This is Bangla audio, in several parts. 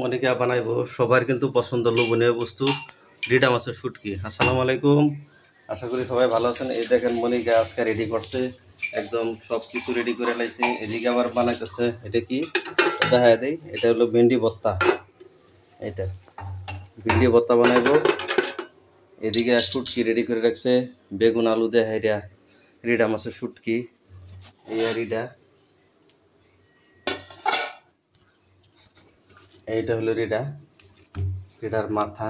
মনিকা বানাইবো সবার কিন্তু পছন্দ লোভনীয় বস্তু রিডা মাছের শুটকি। আসসালামু আলাইকুম, আশা করি সবাই ভালো আছেন। এই দেখেন মনিকা আজকে রেডি করছে, একদম সব কিছু রেডি করে লাইছে। এদিকে আবার বানাইতেছে, এটা কি দেখা দেয়, এটা হলো ভেন্ডি ভর্তা। এটা ভেন্ডি ভর্তা বানাইবো। এদিকে শুটকি রেডি করে রাখছে, বেগুন আলু দিয়ে হেরিয়া রিডা মাছের শুটকি। এই রিডা, এইটা হলো রিডা, রিডার মাথা।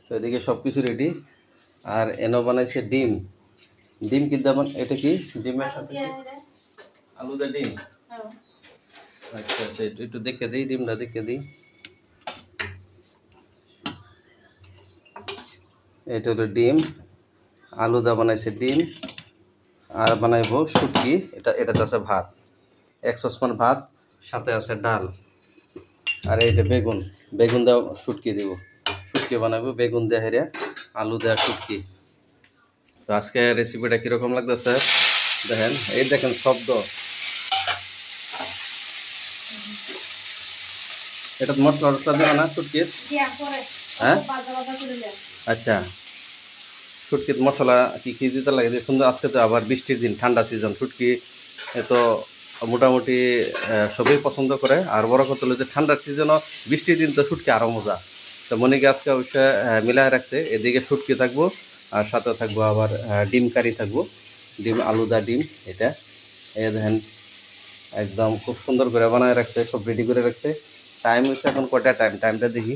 তো এদিকে সব কিছু রেডি। আর এনো বানাইছে ডিম। ডিম কিন্তু এটা কি ডিমের সাথে আলু দা ডিম। আচ্ছা আচ্ছা, একটু দেখে দিই, ডিমটা দেখে দিই। এটা হলো ডিম, আলু দা বানাইছে ডিম। আর বানাইবো শুটকি। এটাতে আছে ভাত, 1 সসপ্যান ভাত, সাথে আছে ডাল। আর এইটা বেগুন, বেগুন দেওয়া শুটকি দিব। শুটকি বানাবো বেগুন দেওয়া হেরিয়া আলু দেওয়া শুটকি। তো আজকে রেসিপিটা কীরকম লাগতেছে দেখেন। এই দেখেন শব্দ, এটা মশলা টসলা দেওয়া না শুটকির? হ্যাঁ আচ্ছা, শুটকির মশলা কি কি দিতে লাগে সুন্দর। আজকে তো আবার বৃষ্টির দিন, ঠান্ডা সিজন, শুটকি তো মোটামুটি সবই পছন্দ করে। আর বড় কথা হলো যে ঠান্ডার সিজনও বৃষ্টির দিন তো শুটকি আরও মজা। তো মনিকে আজকে অবশ্যই মিলায় রাখছে। এদিকে শুটকি থাকবো, আর সাথে থাকবো আবার ডিম কারি থাকবো, ডিম আলুদা ডিম। এটা এই দেখেন একদম খুব সুন্দর করে বানায় রাখছে, সব রেডি করে রাখছে। টাইম হচ্ছে এখন কয়টা, টাইমটা দেখি।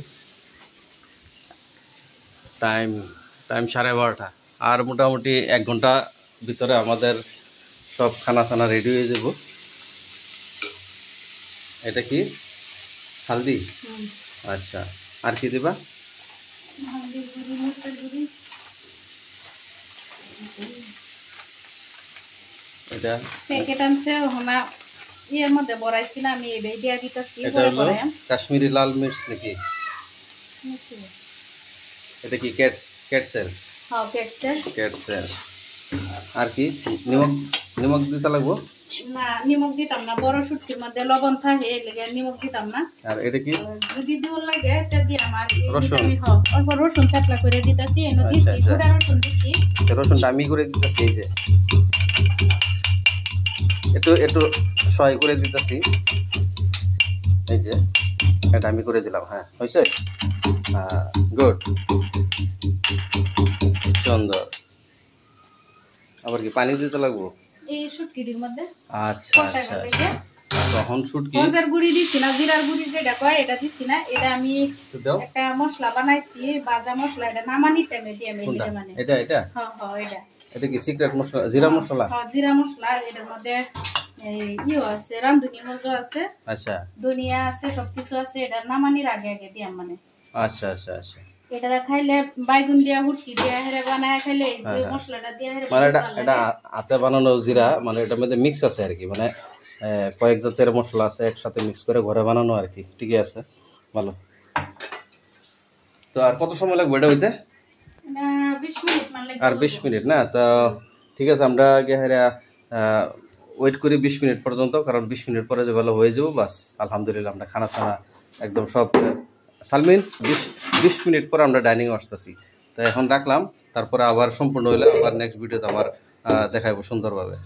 টাইম 12:30। আর মোটামুটি 1 ঘন্টা ভিতরে আমাদের সব খানা ছানা রেডি হয়ে যাব। এটা কি হালদি? আচ্ছা, আর কি দিবা? এটা প্যাকেট আনছে ওনা এর মধ্যে বড়াইছিলাম আমি, এই দিয়া দিতেছি। এটা হলো কাশ্মীরি লাল মির্চ নাকি? এটা কি ক্যাটসেল? হ্যাঁ ক্যাটসেল। আর কি নিমক দিতে লাগবো না? নিমক দিতাম না, বড় শুটকির মধ্যে লবণ থাকে, এই লাগে নিমক দিতাম না। আর এটা কি যদি দিও লাগে এটা দি আমার রসুন। হ্যাঁ অল্প রসুন কাটলা করে দিতাছি, এনো দিছি গুড়া রসুন দিছি। রসুনটা আমি করে দিতাছি, এই যে একটু সয় করে দিতেছি, এই যে এটা আমি করে দিলাম। হ্যাঁ হয়েছে, গুড, সুন্দর। আবার কি পানি দিতে লাগবো এই শুটকির মধ্যে? আচ্ছা আচ্ছা, তখন শুটকি মজার গুড়ি দিছি না, জিরার গুড়ি যেটা কয় এটা দিছি না। এটা আমি একটা মশলা বানাইছি, ভাজা মশলা। এটা নামানি টাইমে দিয়ে আমি মানে এটা হ্যাঁ হ্যাঁ এটা কি সিক্রেট মশলা? জিরা মশলা? হ্যাঁ জিরা মশলা। এটার মধ্যে ইও আছে, রান্ধুনি মরিচ আছে, আচ্ছা ধনিয়া আছে, সবকিছু আছে। এটা নামানির আগে আগে দিয়াম মানে। আচ্ছা আচ্ছা আচ্ছা, এটা খাইলে বাইগুন দিয়া হুটকি দিয়া হেরে বানায় খাইলে এই যে মশলাটা দিয়া হেরে মানে এটা হাতে বানানো জিরা মানে এটার মধ্যে মিক্স আছে আর কি, মানে কয়েক জাতের মশলা আছে একসাথে মিক্স করে ঘরে বানানো আর কি। ঠিকই আছে, ভালো। তো আর কত সময় লাগবে এটা হইতে? 20 মিনিট মানে। আর 20 মিনিট না? তো ঠিক আছে, আমরা আগে হেরে ওয়েট করি 20 মিনিট পর্যন্ত, কারণ 20 মিনিট পরে যে ভালো হয়ে যাবো বাস আলহামদুলিল্লাহ আমরা খানা ছানা একদম সব। সালমিন 20 মিনিট পরে আমরা ডাইনিং আসতেছি। তো এখন রাখলাম, তারপরে আবার সম্পূর্ণ হইলে আবার নেক্সট ভিডিওতে আবার দেখাবো সুন্দরভাবে।